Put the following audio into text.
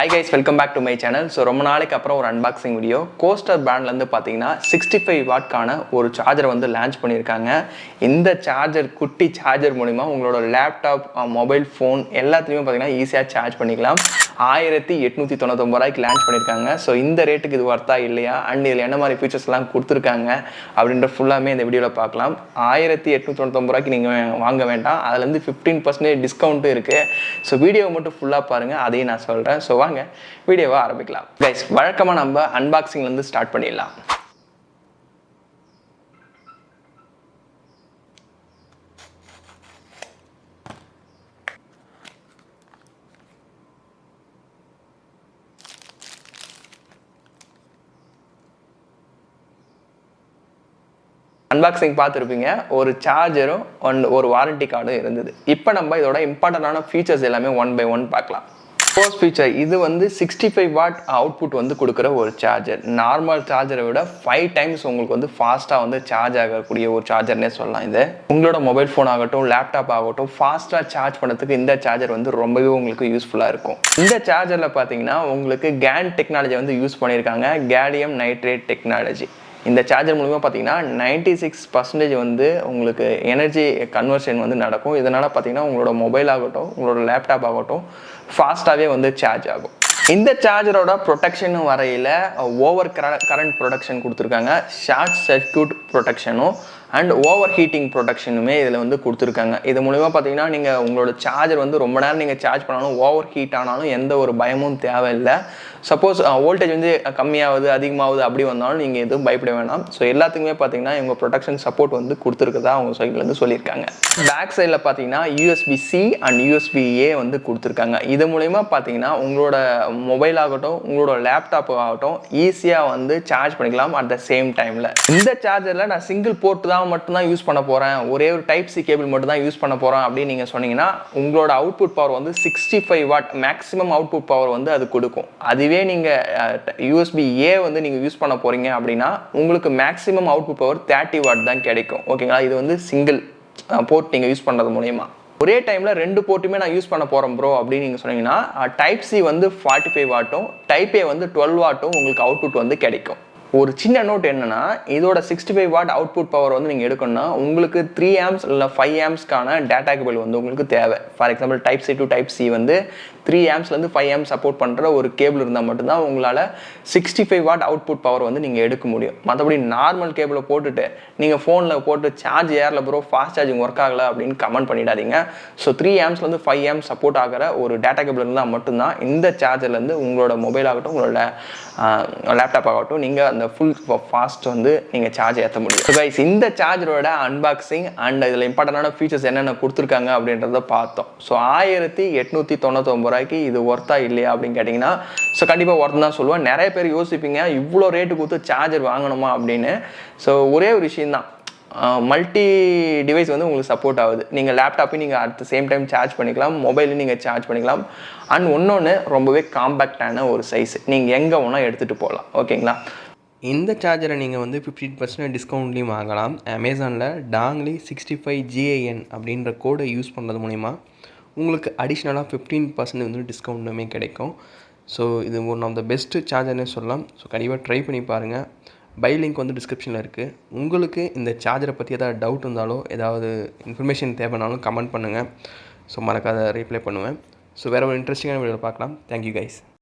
Hi guys, welcome back to my channel. So ரொம்ப நாளைக்கு அப்புறம் ஒரு அன்பாக்சிங் வீடியோ. கோஸ்டர் பிராண்ட்ல இருந்து பாத்தீங்கன்னா 65 வாட்கான ஒரு சார்ஜர் வந்து லான்ச் பண்ணிருக்காங்க. இந்த சார்ஜர் குட்டி சார்ஜர் மூலமா உங்களோட லேப்டாப், மொபைல் ஃபோன் எல்லாத்தையுமே பாத்தீங்கன்னா ஈஸியா சார்ஜ் பண்ணிக்கலாம். 1899 ரூபாய்க்கு லான்ச் பண்ணிருக்காங்க. ஸோ இந்த ரேட்டுக்கு இது வர்த்தா இல்லையா அண்ட் இதில் என்ன மாதிரி ஃபீச்சர்ஸ்லாம் கொடுத்துருக்காங்க அப்படின்ற ஃபுல்லாமே இந்த வீடியோவில் பார்க்கலாம். 1899 ரூபாய்க்கு நீங்கள் வாங்க வேண்டாம், அதுலேருந்து 15% டிஸ்கவுண்ட்டும் இருக்குது. ஸோ வீடியோவை மட்டும் ஃபுல்லாக பாருங்கள், அதையும் நான் சொல்கிறேன். ஸோ வாங்க வீடியோவை ஆரம்பிக்கலாம். கைஸ், வழக்கமாக நம்ம அன்பாக்சிங்லேருந்து ஸ்டார்ட் பண்ணிடலாம். அன்பாக்சிங் பார்த்துருப்பீங்க, ஒரு சார்ஜரும் ஒரு வாரண்டி கார்டும் இருந்தது. இப்போ நம்ம இதோட இம்பார்ட்டண்டான ஃபீச்சர்ஸ் எல்லாமே ஒன் பை ஒன் பார்க்கலாம். ஃபர்ஸ்ட் ஃபீச்சர், இது வந்து 65 வாட் அவுட்புட் வந்து கொடுக்குற ஒரு சார்ஜர். நார்மல் சார்ஜரை விட 5 டைம்ஸ் உங்களுக்கு வந்து ஃபாஸ்ட்டாக வந்து சார்ஜ் ஆகக்கூடிய ஒரு சார்ஜர்னே சொல்லலாம். இது உங்களோட மொபைல் ஃபோன் ஆகட்டும், லேப்டாப் ஆகட்டும், ஃபாஸ்ட்டாக சார்ஜ் பண்ணுறதுக்கு இந்த சார்ஜர் வந்து ரொம்பவே உங்களுக்கு யூஸ்ஃபுல்லாக இருக்கும். இந்த சார்ஜரில் பார்த்தீங்கன்னா உங்களுக்கு கேன் டெக்னாலஜி வந்து யூஸ் பண்ணியிருக்காங்க, கேலியம் நைட்ரேட் டெக்னாலஜி. இந்த சார்ஜர் மூலமா பார்த்தீங்கன்னா 96% வந்து உங்களுக்கு எனர்ஜி கன்வர்ஷன் வந்து நடக்கும். இதனால் பார்த்தீங்கன்னா உங்களோட மொபைல் ஆகட்டும், உங்களோட லேப்டாப் ஆகட்டும் ஃபாஸ்ட்டாகவே வந்து சார்ஜ் ஆகும். இந்த சார்ஜரோட ப்ரொடெக்ஷனும் வரையில் ஓவர் கரண்ட் ப்ரொடெக்ஷன் கொடுத்துருக்காங்க, ஷார்ட் சர்க்யூட் ப்ரொடெக்ஷனும் அண்ட் ஓவர் ஹீட்டிங் ப்ரொடெக்ஷனுமே இதில் வந்து கொடுத்துருக்காங்க. இது மூலிமா பார்த்தீங்கன்னா நீங்கள் உங்களோட சார்ஜர் வந்து ரொம்ப நேரம் நீங்கள் சார்ஜ் பண்ணாலும் ஓவர் ஹீட் ஆனாலும் எந்த ஒரு பயமும் தேவையில்லை. சப்போஸ் வோல்டேஜ் வந்து கம்மியாகுது அதிகமாகுது அப்படி வந்தாலும் நீங்கள் எதுவும் பயப்பட வேணாம். ஸோ எல்லாத்துக்குமே பார்த்தீங்கன்னா இவங்க ப்ரொடெக்ஷன் சப்போர்ட் வந்து கொடுத்துருக்குதா அவங்க சைட்லேருந்து சொல்லியிருக்காங்க. பேக் சைடில் பார்த்தீங்கன்னா USB-C அண்ட் USB-A வந்து கொடுத்துருக்காங்க. இது மூலிமா பார்த்தீங்கன்னா உங்களோட மொபைல் ஆகட்டும், உங்களோட லேப்டாப் ஆகட்டும் ஈஸியாக வந்து சார்ஜ் பண்ணிக்கலாம் அட் த சேம் டைமில். இந்த சார்ஜரில் நான் சிங்கிள் போர்ட் தான் மட்டும்தான் யூஸ் பண்ண போகிறேன், ஒரே ஒரு Type-C கேபிள் மட்டும் தான் யூஸ் பண்ண போகிறேன் அப்படின்னு நீங்கள் சொன்னீங்கன்னா உங்களோட அவுட்புட் பவர் வந்து 65 வாட் மேக்ஸிமம் அவுட்புட் பவர் வந்து அது கொடுக்கும். அதுவே நீங்கள் USB-A வந்து நீங்கள் யூஸ் பண்ண போகிறீங்க அப்படின்னா உங்களுக்கு மேக்ஸிமம் அவுட்புட் பவர் 30 வாட் தான் கிடைக்கும். ஓகேங்களா, இது வந்து சிங்கிள் போர்ட் நீங்கள் யூஸ் பண்ணுறது மூலயமா. ஒரே டைமில் 2 போர்ட்டுமே நான் யூஸ் பண்ண போகிறேன் ப்ரோ அப்படின்னு நீங்கள் சொன்னீங்கன்னா Type-C வந்து 45 வாட்டும் Type-A வந்து 12 வாட்டும் உங்களுக்கு அவுட்புட் வந்து கிடைக்கும். ஒரு சின்ன நோட் என்னன்னா, இதோட 65 வாட் அவுட்புட் பவர் வந்து நீங்கள் எடுக்கணும்னா உங்களுக்கு 3 ஆம்ஸ் இல்லை 5 ஆம்ஸ்க்கான டேட்டா கேபிள் வந்து உங்களுக்கு தேவை. For example Type-C to Type-C வந்து 3 ஆம்ஸ்லேருந்து 5 ஆம்ஸ் சப்போர்ட் பண்ணுற ஒரு கேபிள் இருந்தால் மட்டும்தான் உங்களால் 65 வாட் அவுட்புட் பவர் வந்து நீங்கள் எடுக்க முடியும். மற்றபடி நார்மல் கேபிளை போட்டுட்டு நீங்கள் ஃபோனில் போட்டு சார்ஜ் ஏரில் ப்ரோ ஃபாஸ்ட் சார்ஜிங் ஒர்க் ஆகலை அப்படின்னு கமெண்ட் பண்ணிடாதீங்க. ஸோ 3 ஆம்ஸ்லேருந்து 5 ஆம்ஸ் சப்போர்ட் ஆகிற ஒரு டேட்டா கேபிள் இருந்தால் மட்டும்தான் இந்த சார்ஜர்லேருந்து உங்களோட மொபைல் ஆகட்டும், உங்களோட லேப்டாப் ஆகட்டும் நீங்கள் அந்த ஃபுல் ஃபாஸ்ட் வந்து நீங்கள் சார்ஜ் ஏற்ற முடியும். ஸோ கைஸ், இந்த சார்ஜரோட அன்பாக்சிங் அண்ட் இதில் இம்பார்ட்டண்டான ஃபீச்சர்ஸ் என்னென்ன கொடுத்துருக்காங்க அப்படின்றத பார்த்தோம். ஸோ 1899 ரூபாய்க்கு இது ஒர்த்தா இல்லையா அப்படின்னு கேட்டிங்கன்னா ஸோ கண்டிப்பாக ஒர்த்து தான் சொல்லுவேன். நிறைய பேர் யோசிப்பீங்க இவ்வளோ ரேட்டு கொடுத்து சார்ஜர் வாங்கணுமா அப்படின்னு. ஸோ ஒரே ஒரு விஷயந்தான், மல்டி டிவைஸ் வந்து உங்களுக்கு சப்போர்ட் ஆகுது. நீங்கள் லேப்டாப்பையும் நீங்கள் at the same time charge பண்ணிக்கலாம், மொபைலையும் நீங்கள் சார்ஜ் பண்ணிக்கலாம். அண்ட் ஒன்று ரொம்பவே காம்பேக்டான ஒரு சைஸ், நீங்கள் எங்கே வேணால் எடுத்துகிட்டு போகலாம். ஓகேங்களா, இந்த சார்ஜரை நீங்கள் வந்து 15% டிஸ்கவுண்ட்லேயும் வாங்கலாம். அமேசானில் டாங்லி 65GAN அப்படின்ற கோடை யூஸ் பண்ணுறது மூலிமா உங்களுக்கு அடிஷ்னலாக 15% வந்து டிஸ்கவுண்ட்டுமே கிடைக்கும். ஸோ இது ஒன் ஆஃப் த பெஸ்ட்டு சார்ஜர்னே சொல்லலாம். ஸோ கண்டிப்பாக ட்ரை பண்ணி பாருங்கள். பை லிங்க் வந்து டிஸ்கிரிப்ஷனில் இருக்குது. உங்களுக்கு இந்த சார்ஜரை பற்றி ஏதாவது டவுட் இருந்தாலோ ஏதாவது இன்ஃபர்மேஷன் தேவைனாலும் கமெண்ட் பண்ணுங்கள். ஸோ மறக்காத ரீப்ளை பண்ணுவேன். ஸோ வேறு ஒரு இன்ட்ரெஸ்டிங்கான வீடியோவில் பார்க்கலாம். Thank you guys.